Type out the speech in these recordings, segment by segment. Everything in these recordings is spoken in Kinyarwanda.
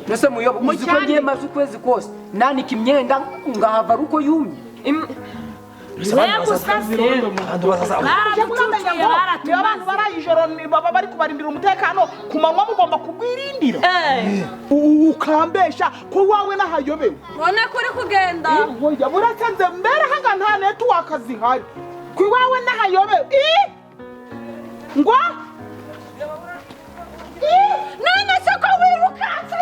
Nose muyobo uziko ngiye maze ukwezi kose nanika imyenda ngahava ruko yumye. Abantu barayijoro baba bari kubarindira umutekano kumanywa mugomba kugwirindira ukambesha ko wawe nahayobewe none kuri kugenda oya burasanze mbere hanga nta network zihari ku wawe nahayobewe ngo none se ko wirukanse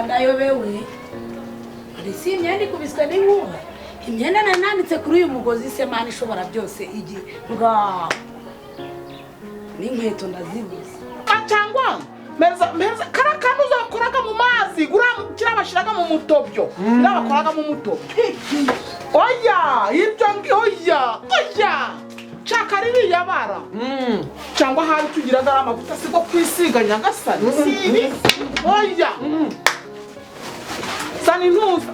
Ndayobewe arisi imyenda ikubiswe n'inkuba imyenda nananditse kuri uyu mugozi se mani ishobora byose igi ngaho n'inkweto ndazibuze cyangwa meza karakano uzakoraga mu mazi guramukira bashiraga mu mutobyo n'abakoraga mu mutobyo oya ibyo oya chakariri yabara cyangwa hari tugiraga amavuta siko kwisiga nyagasani sibi oya Sani nusa.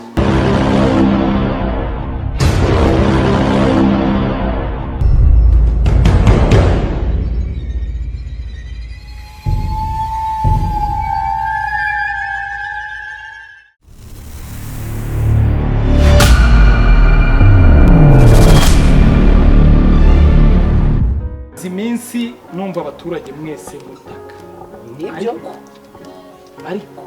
Ziminsi numva abaturage mwese mutaka. Ariko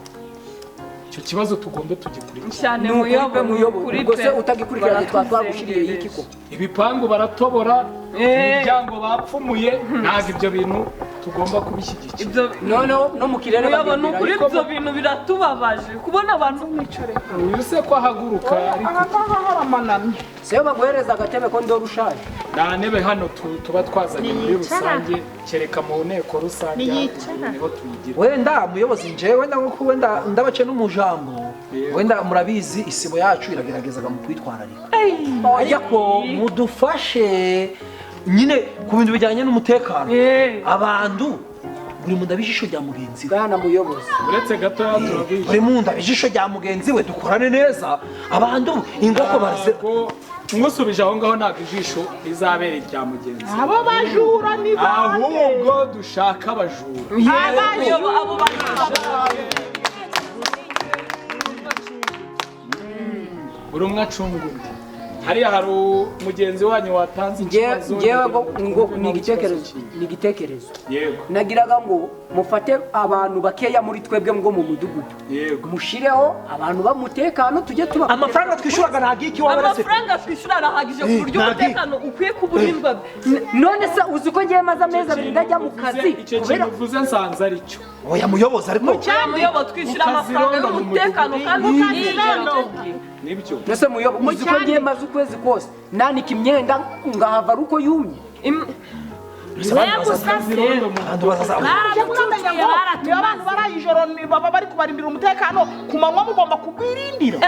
icyo kibazo tugombe tugikurikirana muyobo gose utagikurikirana twagushiriye yikiko ibipangu baratobora imiryango bapfumuye ntago ibyo bintu tugomba kubishyigikira no mu kirere babona kuri ibyo bintu biratubabaje kubona abantu mwicare uyu se ko ahaguruka ariko haramanamye seyo baguhereza agatebe ko ndorushaje nta ntebe hano tuba twazanye muri rusange kereka mu nteko rusange niho tuyigira wenda muyobozi nje wenda nko wenda ndabace n'umujambo wenda murabizi isibo yacu irageragezaga mu kwitwararika ariko mudufashe nyine ku bintu bijyanye n'umutekano abantu buri muntu abijisho rya mugenzi we bwana muyobozi uretse gato turabizi buri muntu abijisho rya mugenzi we dukorane neza abantu ingoko baraze ngusubije aho ngaho ntabwo ijisho rizabera irya mugenzi abo bajura ni bande ahubwo dushaka abajura abo bajura buri umwe acunga undi hariya hari umugenzi wanyu watanze ikibazo ngewe ngo ni igitekerezo yego nagiraga ngo mufate abantu bakeya muri twebwe ngo mu mudugudu yego mushireho abantu bamutekano tujye tuba amafaranga twishyuraga ntabwo iki wawe rase amafaranga twishyura arahagije ku buryo umutekano ukwiye kuburirwa none se uzi ko ngiye maze amezi abiri ndajya mu kazi icyo kintu uvuze nsanze ari cyo oya muyobozi ariko muyobo twishyura amafaranga y'umutekano kandi nibyo nose muyobo uzi ko ngiye maze ukwezi kose nanika imyenda ngahava ruko yumye abantu barayijoro baba bari kubarindira umutekano kumanywa mugomba kugwirindira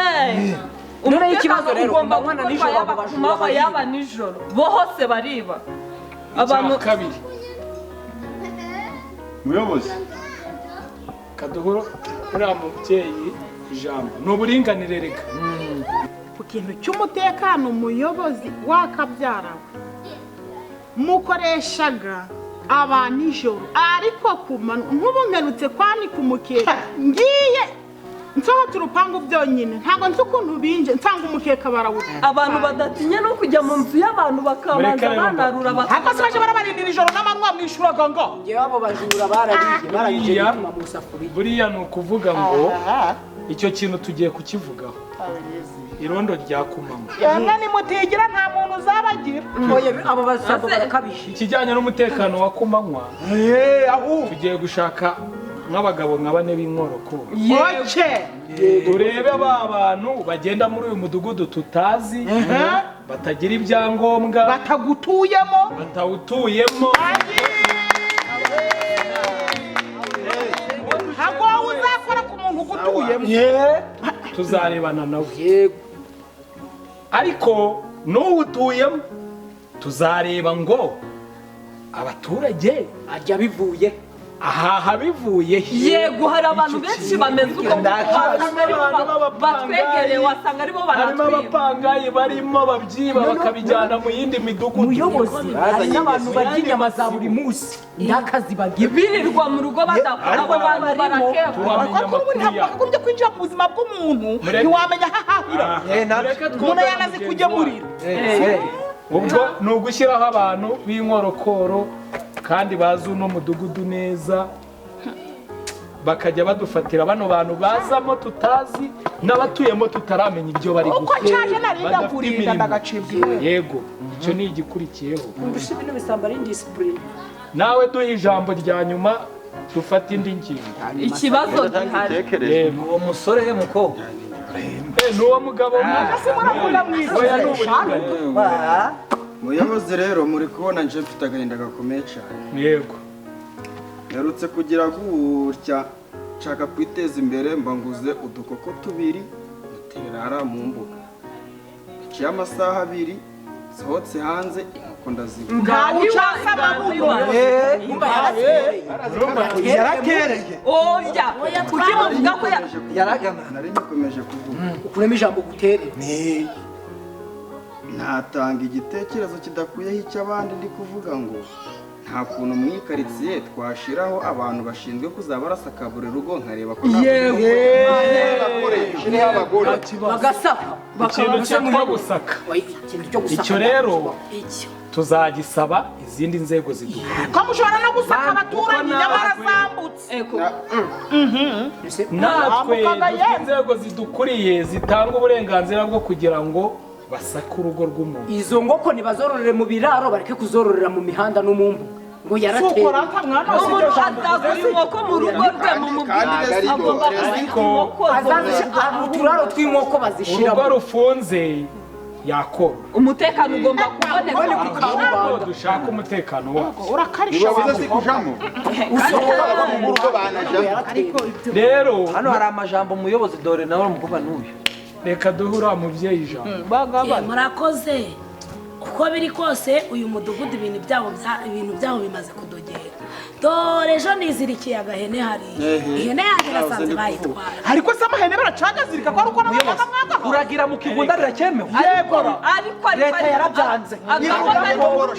none ikibazo rero kumanywa na nijoro kumanywa yaba nijoro bo hose bariba abantu kabiri muyobozi kaduhoro uriya mubyeyi ijambo ni uburinganire reka ku kintu cy'umutekano umuyobozi wakabyara mukoreshaga aba nijoro ariko kumanywa nk'ubu mperutse kwanika umukeka ngiye nsohotse urupangu byonyine ntabwo nzi ukuntu binje nsanga umukeka barawuta abantu badatinya no kujya mu nzu y'abantu bakabanza banarura ariko se baje barabarindira ijoro n'amanywa mwishuraga ngo ngewe abo bajura barabije mu safuriya buriya ni ukuvuga ngo icyo kintu tugiye kukivugaho irondo rya kumanywa yamwe nimutigira nta muntu uzabagira abo basabo barakabije ikijyanye n'umutekano wa kumanywa tugiye gushaka nk'abagabo nka bane b'inkoroko turebe ba bantu bagenda muri uyu mudugudu tutazi batagira ibyangombwa batagutuyemo batawutuyemo tuzarebana nawe yego ariko n'uwutuyemo tuzareba ngo abaturage arya bivuye ahaha bivuye yego hari abantu benshi bameze uko batwegereye wasanga aribo harimo baratwiba abapangayi barimo babyiba bakabijyana mu yindi midugudu muyobozi hari n'abantu barya inyama za buri munsi n'akazi bagira birirwa mu rugo badakora abo bantu barakekwa tuwamenya ariko ubu ntabwo wakagombye kwinjira mu buzima bw'umuntu ntiwamenya aho ahahira umuntu yanazi kugemurira ubwo ni ugushyiraho abantu b'inkorokoro kandi bazi uno mudugudu neza bakajya badufatira bano bantu bazamo tutazi n'abatuyemo tutaramenya ibyo bari uko gukora nshaje narinda kurinda ndagacibwa yego icyo ni igikurikiyeho undusha ibintu bisamba ari indisipurine nawe duha ijambo rya nyuma dufata indi ngingo ikibazo gihari yego uwo musore mukobwa n'uwo mugabo oya ni uburinganire muyobozi rero muri kubona nje mfite agahinda gakomeye cyane yego yarutse kugira gutya nshaka kwiteza imbere mbanguze udukoko tubiri duterara mu mbuga iciye amasaha abiri sohotse hanze inkoko ndaziba ntawe ucasa amabuno yarakereye oya kuki bavuga ko yaragana nari nikomeje kuvuga ukuremo ijambo gutere ntatanga igitekerezo kidakuyeho icy'abandi ndi kuvuga ngo nta kuntu mu ikaritsiye twashiraho abantu bashinzwe kuzaba barasaka buri rugo nkareba ko bagasaka ikintu cyitwa gusaka ikintu cyo gusaka icyo rero tuzagisaba izindi nzego zidukuriye ko mushobora no gusaka abaturanyi nyamara zambutse natwe dufite inzego zidukuriye zitanga uburenganzira bwo kugira ngo basake urugo rw'umuntu izo ngoko ntibazororere mu biraro bareke kuzororera mu mihanda no mu mbuga ngo yarateye umuntu azagura inkoko mu rugo rwe mu mubwiriza agomba kuzika inkoko hari uturaro tw'inkoko bazishiramo urugo rufunze yakorwa umutekano ugomba kuboneka ahubwo dushaka umutekano wacu urakarisha rero hano hari amajambo muyobozi dore nawe mukobwa n'uyu reka duhe uriya mubyeyi ijambo murakoze uko biri kose uyu mudugudu ibintu byabo bimaze kudogera dore ejo nizirikiye agahene hariya ihene yanjye nasanze bayitwara ariko se amahene baracagazirika ko ari uko n'abaganga mwagaho uragira mu kigunda biracyemewe ariko leta yarabyanze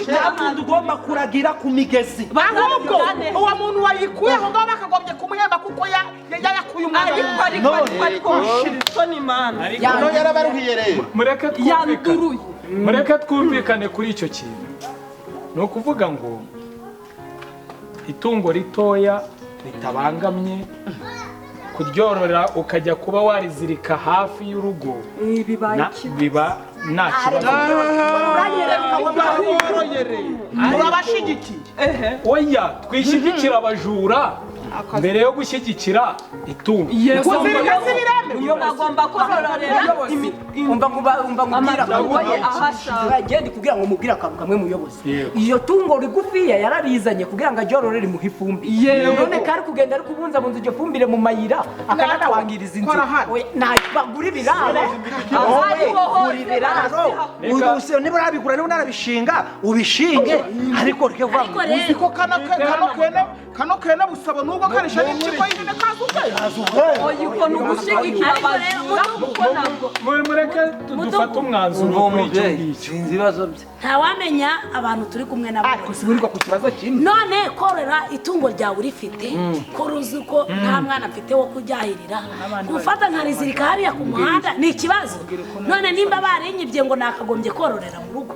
nta muntu ugomba kuragira ku migezi ahubwo uwo muntu wayikuye aho ngaho bakagombye kumuhemba kuko yayakuye umwana ariko mushira isoni imana yanduruye mureke twumvikane kuri icyo kintu ni ukuvuga ngo itungo ritoya ritabangamye kuryorora ukajya kuba warizirika hafi y'urugo biba nta kibazo murabashigikiye oya twishyigikira abajura mbere yo gushyigikira itungo umuntu agomba kororera agenda kugira ngo mubwire akantu kamwe muyobozi iyo tungo rigufiya yararizanye kugira ngo ajyorore rimuhe ifumbire none kari kugenda ari kubunzabunza iryo fumbire mu mayira akanatwangiriza inzu bagura ibiraro niba urabigura niba unarabishinga ubishinge ariko reke vuga ngo uzi ko kano kene busaba nubwo karisha n'impyiko y'ihene kazi ubwenge oya uko ni ugushyigikira abajura kuko ntabwo mureke dufate umwanzuro kuri icyo ngicyo sinzi ibibazo bye ntawamenya abantu turi kumwe nabo kusiburirwa ku kibazo kimwe none korora itungo ryawe urifite ko ruzi ko nta mwana mfite wo kujyahirira gufata nkarizirika hariya ku muhanda ni ikibazo none nimba barinyibye ngo nakagombye kororera mu rugo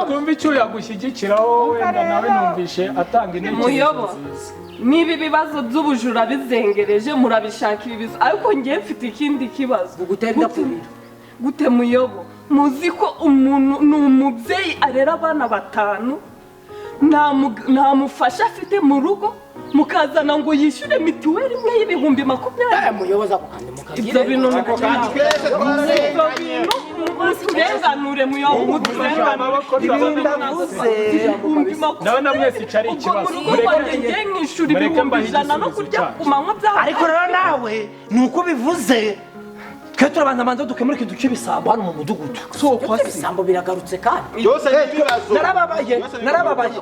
twumve icyo yagushyigikiraho wenda nawe numvishe atanga muyobo niba ibibazo by'ubujura bizengereje murabishaka ibibazo ariko ngiye mfite ikindi kibazo gute muyobo muzi ko umuntu ni umubyeyi arera abana batanu nta mufasha afite mu rugo mukazana ngo yishyure mituweli imwe y'ibihumbi 20. muyoboza kandi mukabwira Ibyo bintu muturenganure ndabona mwese icari ikibazo mureke mbahirize no kurya ku manywa byaho. ariko rero nawe ni uko bivuze twe turabanza manza dukemura ikintu cy'ibisambo hano mu mudugudu soko ibisambo biragarutse kandi byose n'ibibazo narababaye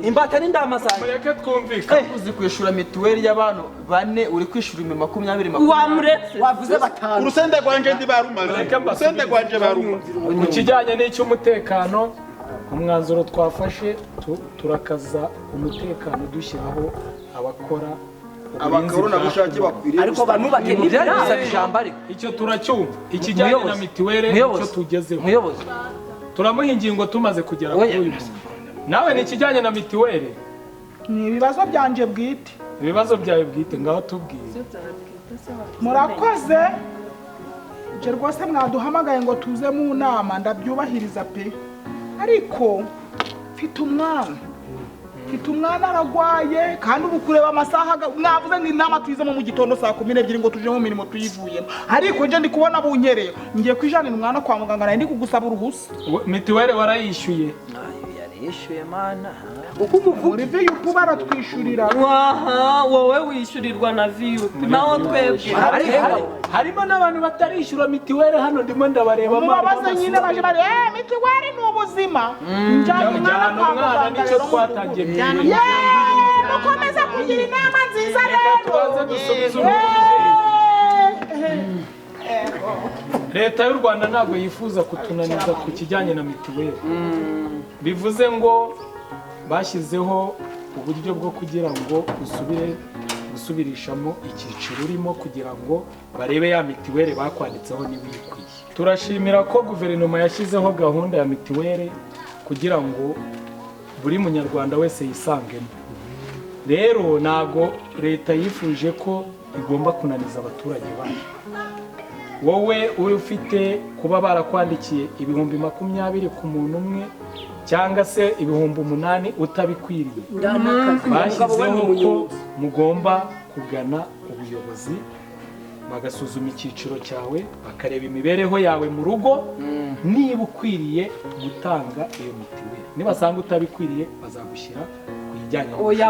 imbata n'indama zanjye mureke twumvikane uzi kwishura mituweli y'abantu 4 uri kwishura 20 wamuretse wavuze 5 urusende rwanje ndibarumaze urusende rwanje barumaze mu kijyanye n'icy'umutekano umwanzuro twafashe turakaza umutekano dushyiraho abakora abakorona bushake bakwiriye ariko banubake byarisa ijambo ariko icyo turacyumva ikijyanye na mituweli icyo tugezeho muyobozi turamuha ingingo tumaze kugera kuri uyu muntu nawe ni ikijyanye na mituweli ni ibibazo byanje bwite ibibazo byawe bwite ngaho tubwiye murakoze je rwose mwaduhamagaye ngo tuze mu nama ndabyubahiriza pe ariko mfite umwana aragwaye kandi ubu kureba amasaha mwavuze ngo inama tuyizemo mu gitondo saa 12 ngo tuje mu mirimo tuyivuyemo ariko je ndi kubona bunyereye ngiye kwijanira umwana kwa muganga nari ndi kugusaba uruhusa mituweli warayishyuye yishyuye mana uko umuvuri VUP baratwishyurira waha wowe wishyurirwa na VUP naho twebwe harimo n'abantu batarishyura mituweli hano ndimo ndabareba mubabaze nyine baje bari mituweli ni ubuzima njyana umwana kwa muganga nicyo twatangiye mukomeze kugira inama nziza rero tubaze dusubize leta y'u Rwanda ntabwo yifuza kutunaniza ku kijyanye na mituweli bivuze ngo bashyizeho uburyo bwo kugira ngo usubirishamo icyiciro urimo kugira ngo barebe ya mituweli bakwanditseho niba uyikwiye turashimira ko guverinoma yashyizeho gahunda ya mituweli kugira ngo buri munyarwanda wese yisangemo rero ntabwo leta yifuje ko igomba kunaniza abaturage bayo wowe ufite kuba barakwandikiye ibihumbi 20 ku muntu umwe cyangwa se ibihumbi 8 utabikwiriye bashyizeho ko mugomba kugana ubuyobozi bagasuzuma icyiciro cyawe bakareba imibereho yawe mu rugo niba ukwiriye gutanga iyo mituweli nibasanga utabikwiriye bazagushyira ku ijyanye oya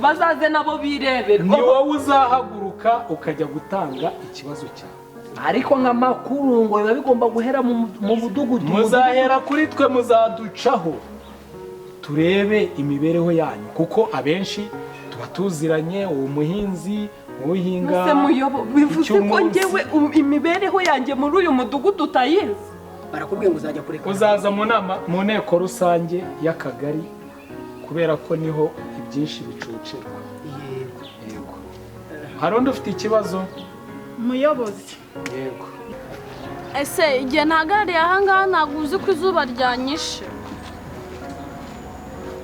bazaze nabo birebera ni wowe uzahaguruka ukajya gutanga ikibazo cyawe ariko nk'amakuru ngo biba bigomba guhera mu mudugudu muzahera kuri twe muzaducaho turebe imibereho yanyu kuko abenshi tuba tuziranye uwo muhinzi uhinga bivuze ko ngewe imibereho yanjye muri uyu mudugudu utayizi barakubwiye ngo uzajya kureka uzaza mu nteko rusange y'akagari kubera ko niho ibyinshi bicucirwa yego hari undi ufite ikibazo muyobozi yego ese igihe ntagarariye ahangaha ntabwo uzi ko izuba ryanyishe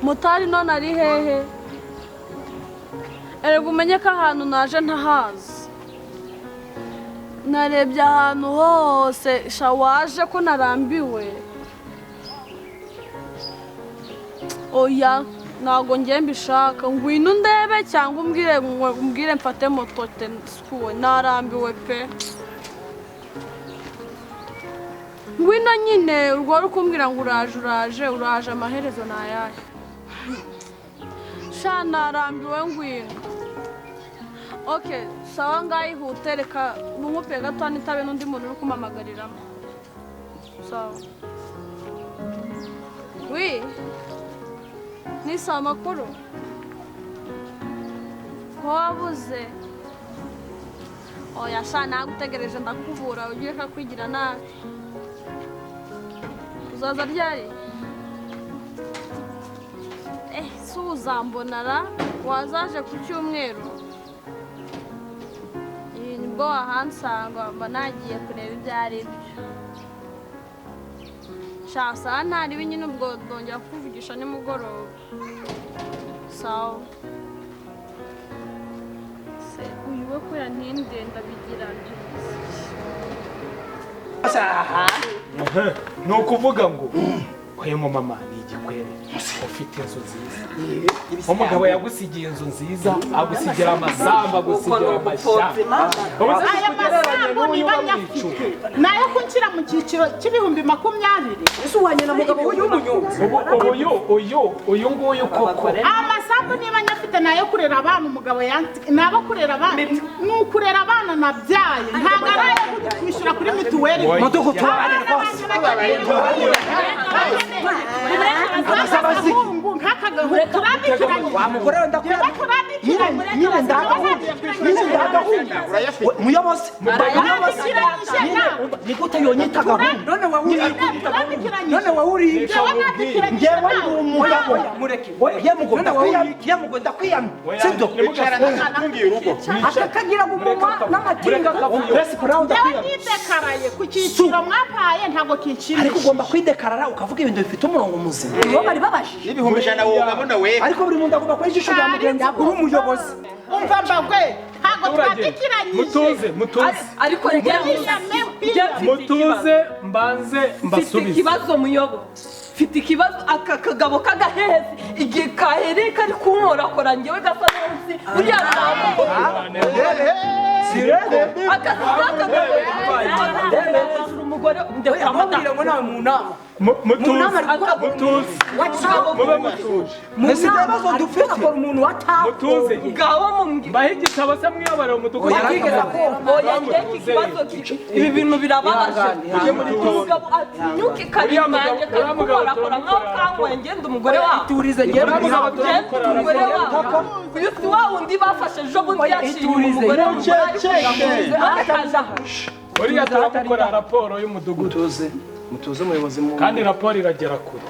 mutari none ari hehe erega umenye ko ahantu naje ntahazi narebye ahantu hose shawaje ko narambiwe oya ntabwo ngiye mbishaka ngwino ndebe cyangwa umbwire mfate moto skuwe narambiwe pe ngwino nyine urwo uri kumbwira ngo uraje amaherezo ni ayahe sha narambiwe ngwino oke sawa ngaho ihute reka nkumupire gato nitabe n'undi muntu uri kumamagariramo sawa wi ni sawa amakuru ko wabuze oya sha nagutegereje ndakubura ugiye kakwigira nabi uzaza ryari si uzambonara wazaje ku cyumweru nibwo wahansanga mba nagiye kureba ibyo ari byo shasa ntaribi nyine ubwo ndongera kuvugisha nimugoroba sawa se uyu we ko yantinde ndabigira ni ukuvuga ngo oya mu mama ni igikwere ufite inzu nziza umugabo yagusigiye inzu nziza agusigira amasamba agusigira amashyamba aya masambu niba nyafite nayo kunshyira mu cyiciro cy'ibihumbi 20. ese uwanye na mugabo w'umunyonzi uyu nguyu koko amasambu niba nyafite nayo kurera abana umugabo nabo kurera abana n'ukurera abana nabyaye ntabwo ari ayo kwishyura kuri mituweli mudugudu tubabare rwose wamugore wenda muyobozi ni gute yonyita gahunda none wawuri ngewe ndi umugabo yamugwe ndakwiyamye sibyo akakagira gumuma n'amatinga ndekaraye ku cyiciro mwapaye ntabwo kinshimisha ariko ugomba kwidekarara ukavuga ibintu bifite umurongo muzima nibo bari babashije n'ibihumbi 100 wogabona we ariko buri muntu agomba kuba ijisho rya mugenzi uri umuyobozi umva Mbagwe ntabwo twandikiranyije mutuze ariko mutuze mbanze mbasubize ikibazo muyobo mfite ikibazo aka kagabo k'agahezi igihe kahereye kari kunkorakora njyewe gasa neza buriya ntabwo umugore ndamubwira ngo nawe mu nama mutuze ese ibibazo dufite akora umuntu mutuze ngaho mumbwira mbahe igitabo se mwiyobora umudugudu ibi bintu birababaje umugabo atinyuke karimanje kakukorakora nkaho kanyweye ngenda umugore wawe iturize ngenda umugore wawe uyu si wa wundi bafashe ejo bundi yaciye umugore uriya turamukora raporo y'umudugudu mutuze umuyobozi mu kandi raporo iragera kure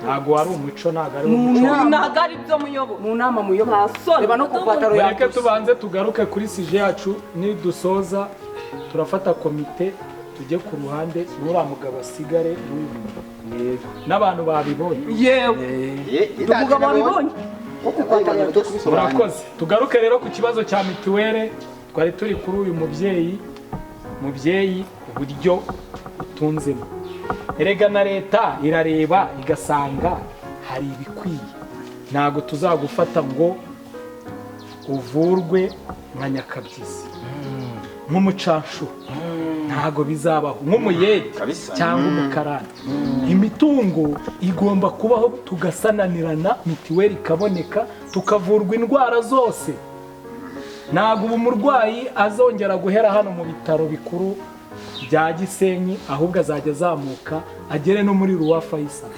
ntabwo wari umuco ntabwo ari umuco ntabwo ari byo muyobo mu nama muyobo reba no ku ipataro mureke tubanze tugaruke kuri sije yacu nidusoza turafata komite tujye ku ruhande n'uriya mugabo asigare n'abantu babibonye yewe umugabo wabibonye murakoze tugaruke rero ku kibazo cya mituweli twari turi kuri uyu mubyeyi uburyo utunzemo erega na leta irareba igasanga hari ibikwiye ntabwo tuzagufata ngo uvurwe nka nyakabyizi nk'umucanshu ntabwo bizabaho nk'umuyede cyangwa umukarani imitungo igomba kubaho tugasananirana mituweli ikaboneka tukavurwa indwara zose ntabwo ubu umurwayi azongera guhera hano mu bitaro bikuru bya Gisenyi ahubwo azajya azamuka agere no muri Ruwa Faisal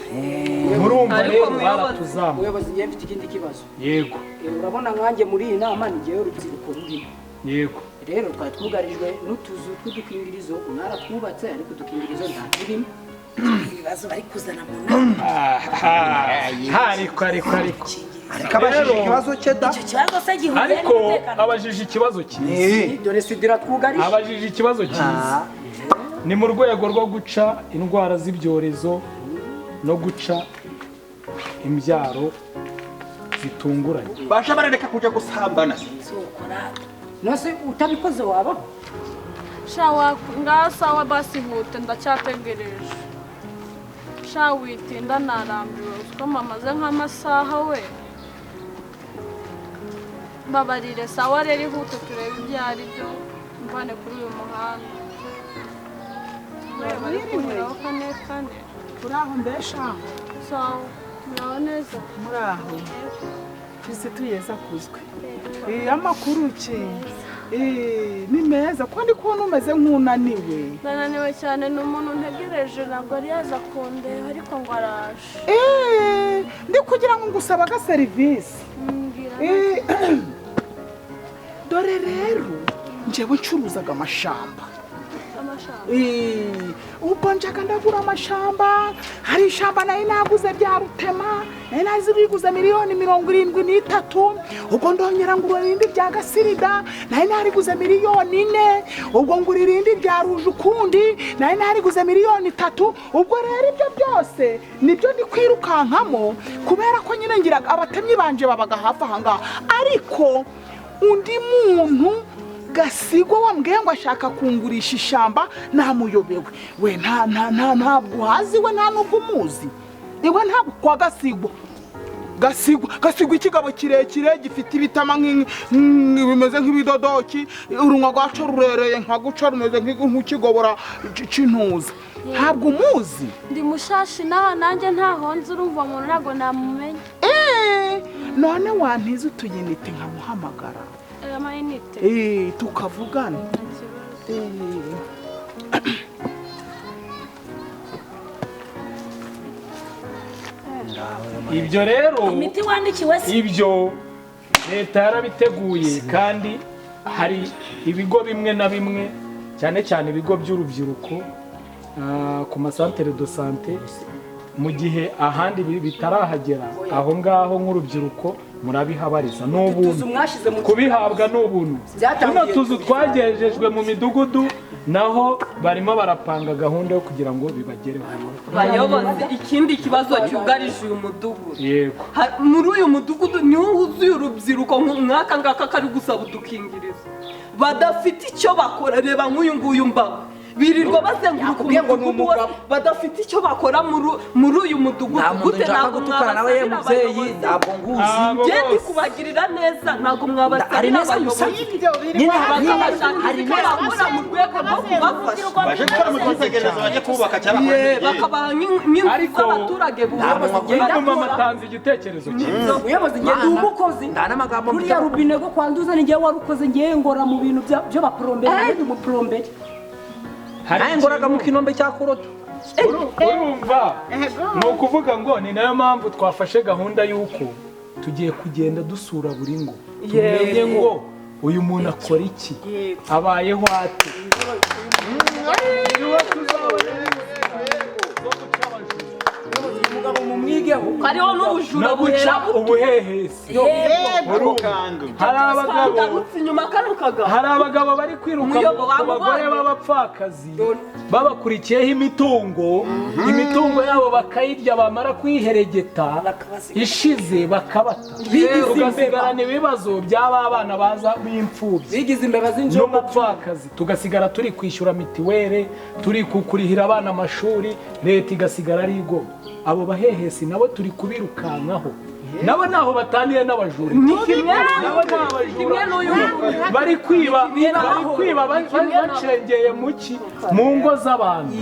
murumva rero baratuzamuka umuyobozi ngiye mfite ikindi kibazo yego urabona nkanjye muri iyi nama ni ngewe urubyiruko rurimo yego rero twari twugarijwe n'utuzu tw'udukingirizo mwaratwubatse ariko udukingirizo nta turimo ibibazo bari kuzana mu nama ariko abajije ikibazo cye da icyo kibazo se gihuye ariko abajije ikibazo cyiza dore sidira twugarije abajije ikibazo cyiza ni mu rwego rwo guca indwara z'ibyorezo no guca imbyaro zitunguranye basha barareka kujya gusambana nose utabikoze wabaho ngasawa basi hute ndacyategereje sha witinda narambiwe uziko mamaze nk'amasaha we babarire sawa rero ihute turebe ibyo ari byo mvane kuri uyu muhanda bari kunyuraho kane uraho mbesha sawa muraho neza muraho Kristo yeza kuzwe amakuru ki ni meza ko ndi kubona umeze nk'unaniwe ndananiwe cyane ni umuntu ntegereje ntabwo ari yaza kundeba ariko ngo araje ndi kugira ngo ngusaba aga serivisi dore rero njyewe ncuruzaga amashamba ubwo njaga ndagura amashamba hari ishamba nayo naguze rya Rutema nayo nazibiguze miliyoni 73 ubwo ndongera ngura irindi rya Gasirida nayo nariguze miliyoni 4 ubwo ngura irindi rya Ruje ukundi nayo nariguze miliyoni 3 ubwo rero ibyo byose nibyo ndi kwirukankamo kubera ko nyine ngiraga abatemyi banje babaga hafi aha ngaha ariko undi muntu gasigwa wambwiye ngo ashaka kungurisha ishamba namuyobewe we ntabwo uhazi we nta nubwo umuzi iwe ntabwo kwa gasigwa ikigabo kirekire gifite ibitama bimeze nk'ibidodoki urunwa rwacu rurereye nka guca rumeze nk'ikigobora c'intuza ntabwo umuzi ndi mushashi naha nanjye ntaho nzi urumva umuntu ntabwo namumenya none wantiza utuyinite nkamuhamagara amayinite tukavugana ibyo rero imiti wandikiwe se ibyo leta yarabiteguye kandi hari ibigo bimwe na bimwe cyane cyane ibigo by'urubyiruko ku masantere de sante mu gihe ahandi bitarahagera aho ngaho nk'urubyiruko murabihabariza n'ubuntu kubihabwa n'ubuntu tuno tuzu twagejejwe mu midugudu naho barimo barapanga gahunda yo kugira ngo bibagereho bayobozi ikindi kibazo cyugarije uyu mudugudu yego muri uyu mudugudu niho huzuye urubyiruko nk'aka ngaka kari gusaba udukingirizo badafite icyo bakora reba nk'uyu nguyu Mbagwe birirwa bazenguruka umudugudu wose badafite icyo bakora muri uyu mudugudu gute ntabwo mwabasabira abayobozi ntabwo nguzi ngende kubagirira neza ntabwo mwabasabira abayobozi hari neza bakora mu rwego rwo kubafasha baje gukora mu kwitegereza baje kubaka cyangwa bakabaha nk'inzu z'abaturage mama atanze igitekerezo cyiza uyobozi ngende umukozi kuriya rubine rwo kwanduza ni ngewe warukoze ngewe ngora mu bintu byo baporombera ndi umuporombere ngoraga mu kinombe cya Koroto urumva ni ukuvuga ngo ni nayo mpamvu twafashe gahunda y'uko tugiye kugenda dusura buri ngo tumenye ngo uyu muntu akora iki abayeho ate hariho n'ubujura buhera ubuhehesi hari abagabo bari kwiruka ku bagore b'abapfakazi babakurikiyeho imitungo yabo bakayirya bamara kuyiheregeta ishize bakabata tugasigarana ibibazo by'aba bana baza b'imfubyi n'umupfakazi tugasigara turi kwishyura mitiwere turi kurihira abana amashuri leta igasigara ari igoma abo bahehesi nabo turi kubirukankaho nabo naho bataniye n'abajura nabo n'abajura bari kwiba bacengeye mu ngo z'abantu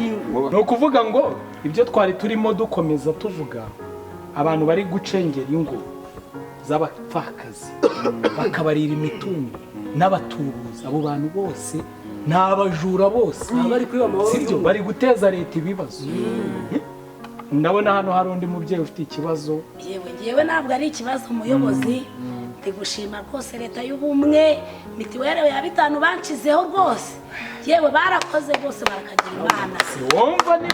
ni ukuvuga ngo ibyo twari turimo dukomeza tuvuga abantu bari gucengera ingo z'abapfakazi bakabarira imitungo n'abatubuzi abo bantu bose ni abajura bose sibyo bari guteza leta ibibazo ndabona hano hari undi mubyeyi ufite ikibazo yewe ntabwo ari ikibazo umuyobozi ndi gushima rwose leta y'ubumwe mitiwere ya 5 banshizeho rwose yewe barakoze rwose barakagira imana wumva ni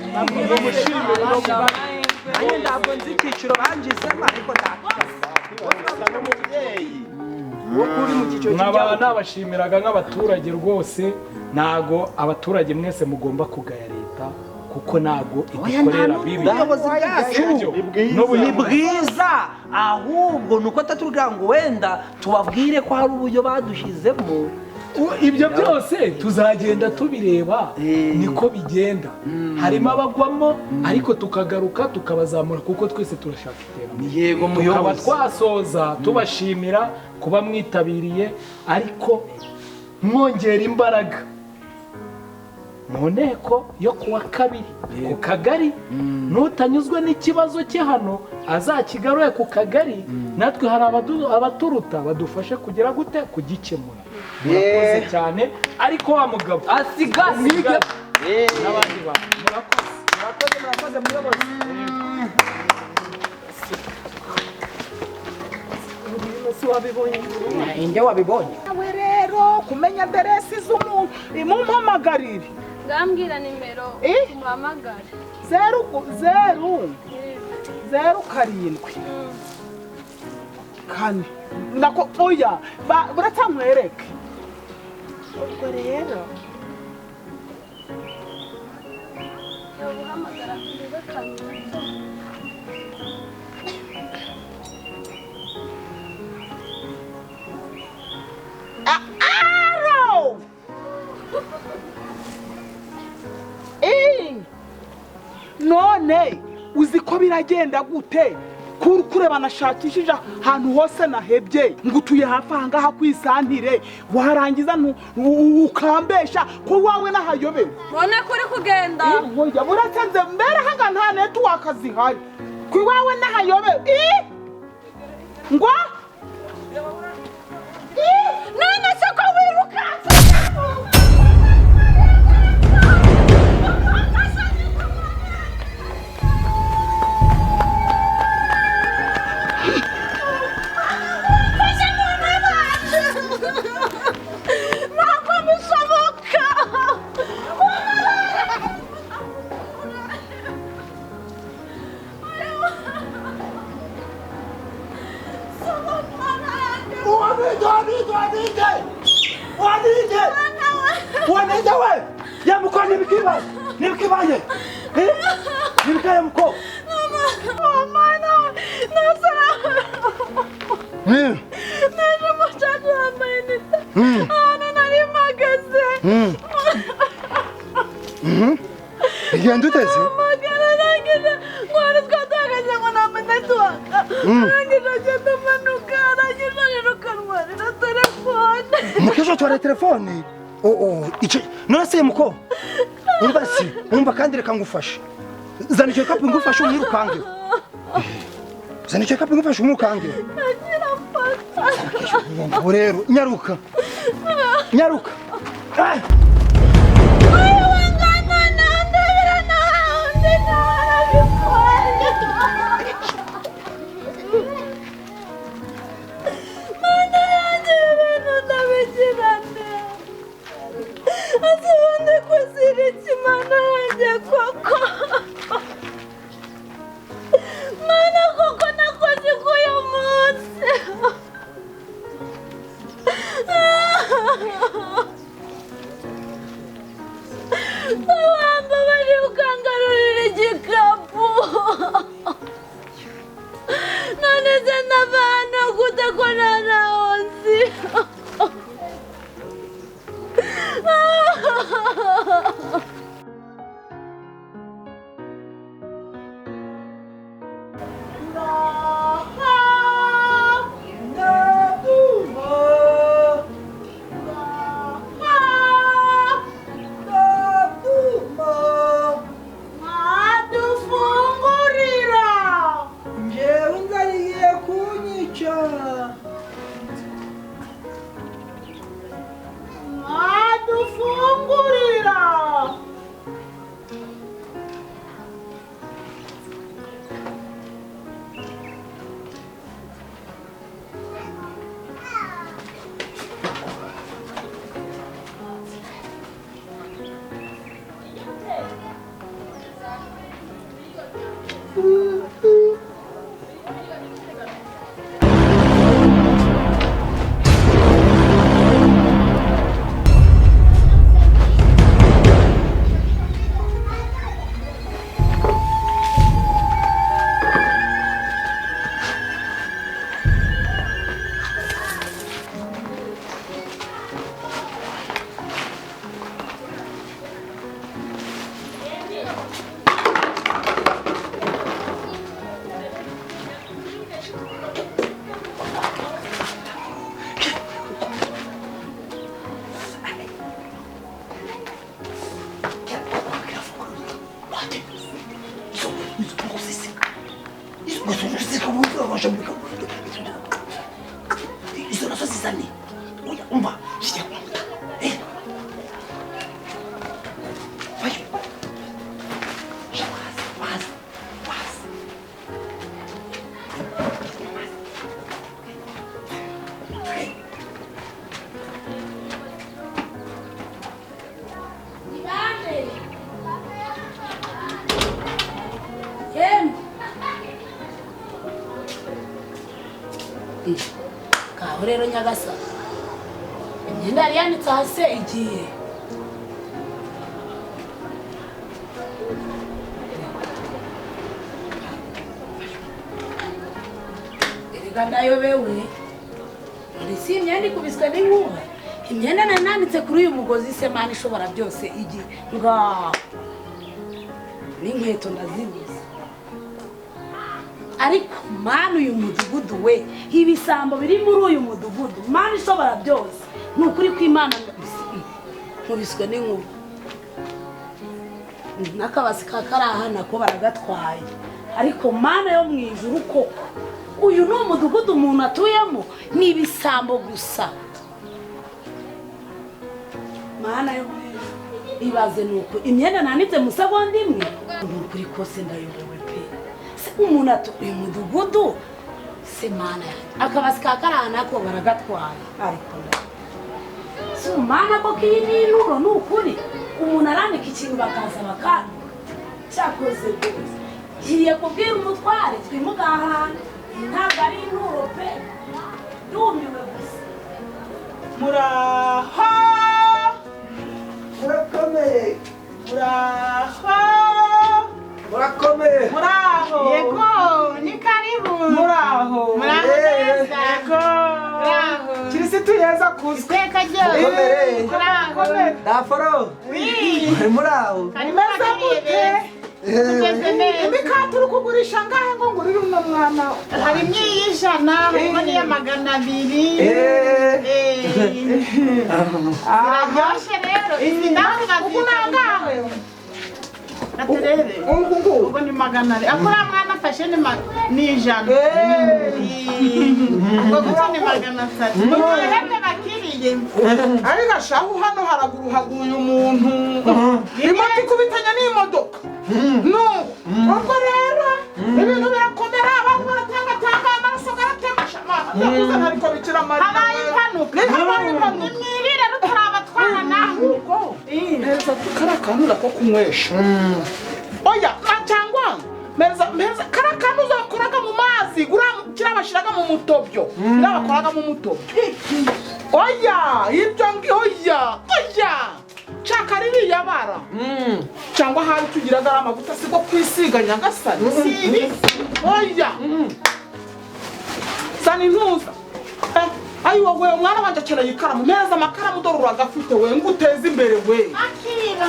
umushimire nanjye ntabwo nzi icyiciro banjizemo ariko nkaba nabashimiraga nk'abaturage rwose ntago abaturage mwese mugomba kugaya leta kuko nago idukorera bibi ubuyobozi bwacu ni bwiza ahubwo nuko atatugira ngo wenda tubabwire ko hari uburyo badushyizemo ibyo byose tuzagenda tubireba niko bigenda harimo abagwamo ariko tukagaruka tukabazamura kuko twese turashaka iterambere yego muyobozi tukaba twasoza tubashimira kuba mwitabiriye ariko mwongera imbaraga mu nteko yo kuwa kabiri ku kagari n'utanyuzwe n'ikibazo cye hano azakigaruye ku kagari natwe hari abaturuta badufashe kugira gute kugikemura murakoze cyane ariko wa mugabo asiga n'abandi bantu murakoze muyobozi inde wabibonye nawe rero kumenya aderesi z'umuntu imumpamagarire ngambwira nimero tumuhamagare 0 kane nako oya buratamwereke ubwo rero uhamagara kuri 5 Arrow! biragenda gute kureba nashakishije ahantu hose nahebye ngo utuye hafi aha ngaha ku isantire warangiza ukambesha ko wawe nahayobewe none kuri kugenda oya buratenze mbere hanga nta network zihari ku wawe nahayobewe ngo none se ko wirukanse Wanende ya mko nibikibaye nibikaye mko mama nasara nje mutatu amayinite ana nari magaze igenda uteze magana nangije ngwari twatagaje ngo namanetwork nangije genda manuka nangije nirukanwa na telefone mukesho tware telefone ichi none se muko umva kandi reka ngufashe zana icyo kapu ngufashe umwirukange zana icyo kapu ngufashe umwirukange nagira fata rero nyaruka ayo wangana nandabira nahandi narabifanya mana yanjye ibintu ndabigirane azibundi kuzira ikimana yanjye koko mana koko nakoze k'uyu munsi wamba bari ukangarurira igikapu none se ndavana gute ko ntanahonzi kaho rero nyagasa imyenda yari yanitse hasi igiye erega ndayobewe uri si imyenda ikubiswe n'inkuba imyenda nananitse kuri uyu mugozi se mani ishobora byose igiye ngaho n'inkweto ndazibuze ariko mana uyu mudugudu we ibisambo biri muri uyu mudugudu mana ishobora byose ni ukuri kw'Imana nkubiswe n'inkuba n'akabasi kakaraha nako baragatwaye ariko mana yo mu ijuru koko uyu ni umudugudu umuntu atuyemo ni ibisambo gusa mana yo ibaze nuko imyenda nanitse mu segonda imwe ni ukuri kose ndayobewe pe se umuntu atuye umudugudu se mana akabasi kakaraha nako baragatwaye ariko si umana ko k'iyi n'inuro ni ukuri umuntu arandika ikintu bakaza bakanga cyakoze rwose ngiye kubwira umutware twimuga ahantu ntabwo ari inturo pe yumiwe gusa muraho murakomeye muraho murakomeye muraho yego ni karibu muraho muraho neza yego muraho kirisitu yeza kuza iteka ryose Mukomere. muraho daforo muraho meze mute tugeze neza imikati uri kugurisha ngahe ngo ngurire uno mwana harimo iy'ijana harimo n'iya 200 ziraryoshye rero izi nawe ubu ni angahe baterere ubwo ni 200 akora mwana afashe ni ijana ubwo gusa ni 300 murebe bakiriye ariko shahu hano haraguru haguye umuntu imoto ikubitanya n'imodoka no ubwo rero ibintu birakomera abantu baratangatanga amaraso garatemasha ndakuze ntariko bikira amarira habaye impanuka nimwirire rutarabatwara naho ubwo mpereza kariya kantu nako kunywesha oya cyangwa mpereza kariya kantu uzakoraga mu mazi kiriya bashyiraga mu mutobyo kiriya bakoraga mu mutobyo oya ibyo oya nshaka ririya bara cyangwa hari tugiraga ari amavuta si bwo kwisiga nyagasani si ibisi oya sani ntuza ayi wowe umwana wanjye akeneye ikaramu mpereza amakaramu dore uragafite we ngo uteze imbere we akira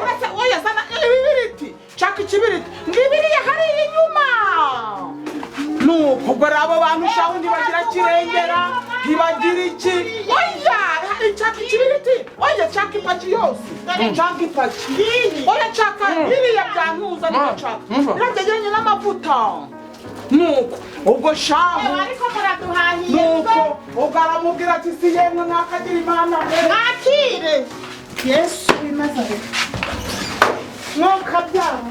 uretse oya sana ibibiriti nshaka ikibiriti ngibiriya hariya inyuma nuko ubwo rero abo bantu shaho ntibagira kirengera ntibagira iki oya nshaka ikibiriti oya nshaka ipaki yose nshaka ipaki oya nshaka iriya byantuza niyo nshaka birabyegeranye n'amavuta nuko ubwo shaho ariko muraduhahiye nuko ubwo aramubwira ati si yemwe mwakagira imana mwakire yesu w'Inazareti mwuka byabo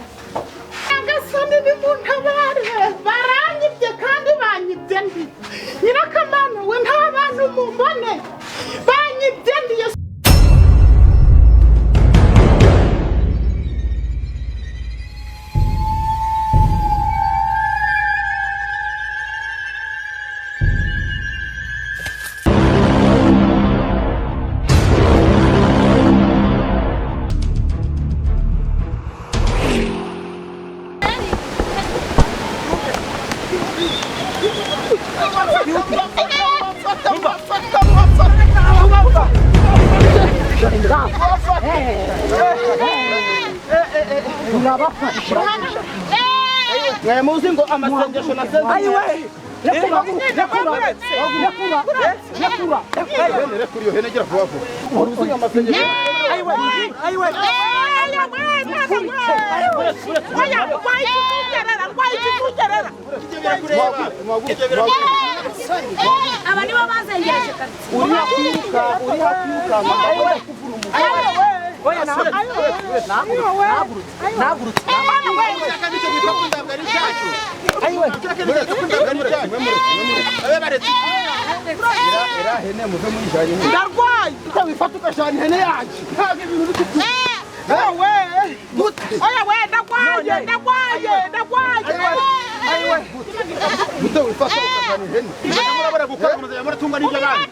nyagasani nimuntabare baranyibye kandi banyibye ndi nyirakamana we nta bantu mubone banyibye ndi yesu muzi ngo amasengesho nasenze ayiwe rekura iyo hene gira vuba vuba uruzi ngo amasengesho ayiwe aba nibo bazengereje uriya kwiruka oya nagurutse ndarwaye wifata ugashana ihene yacu ntabwo ibintu gute wifata ugashana ihene murabara gukora muzajya muratunga n'ibyo abandi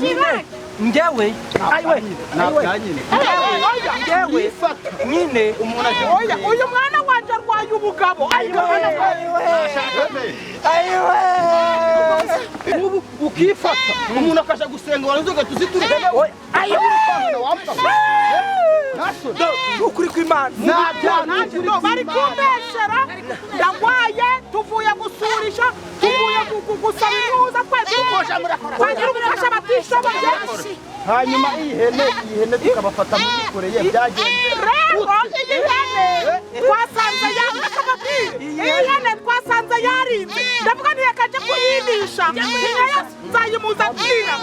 nyine njyewe ayiwe njyewe nyine oya uyu mwana wanje arwaye ubugabo ayiwe ubu ukifata umuntu akaja gusenga waranzoga tuziturike ayo ukuri kw'Imana ntabyo bari kumbeshera ndagwaye tuvuye gusurisha tuvuye gusaba inuza twese twagira umufasha batishoboye hanyuma ihene tukabafata mu mikoreye byagenze rero iyi hene twasanze twasanze yarinze ndavuga ntiyakaje kuyinisha nzayimuzanira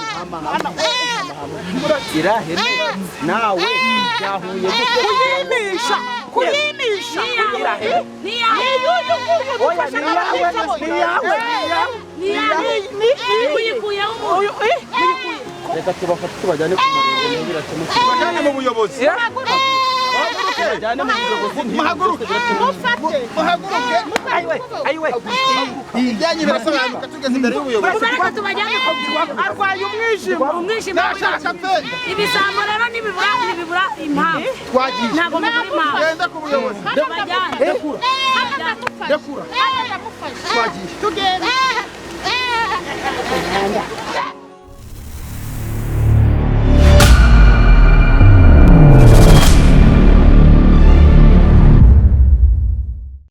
ira hene nawe byahuye kuyinisha reka tubafate tubajyane ku murenge bajyane mu buyobozi bajyane mu buyobozi muhaguruke ayiwe ibyanyu birasobanuka tugeze imbere y'ubuyobozi kubereka tubajyane arwaye umwijima ibisambo rero ntibibura impamvu twagiye ntabwo bibura impamvu genda ku buyobozi tubajyane dekura twagiye tugenda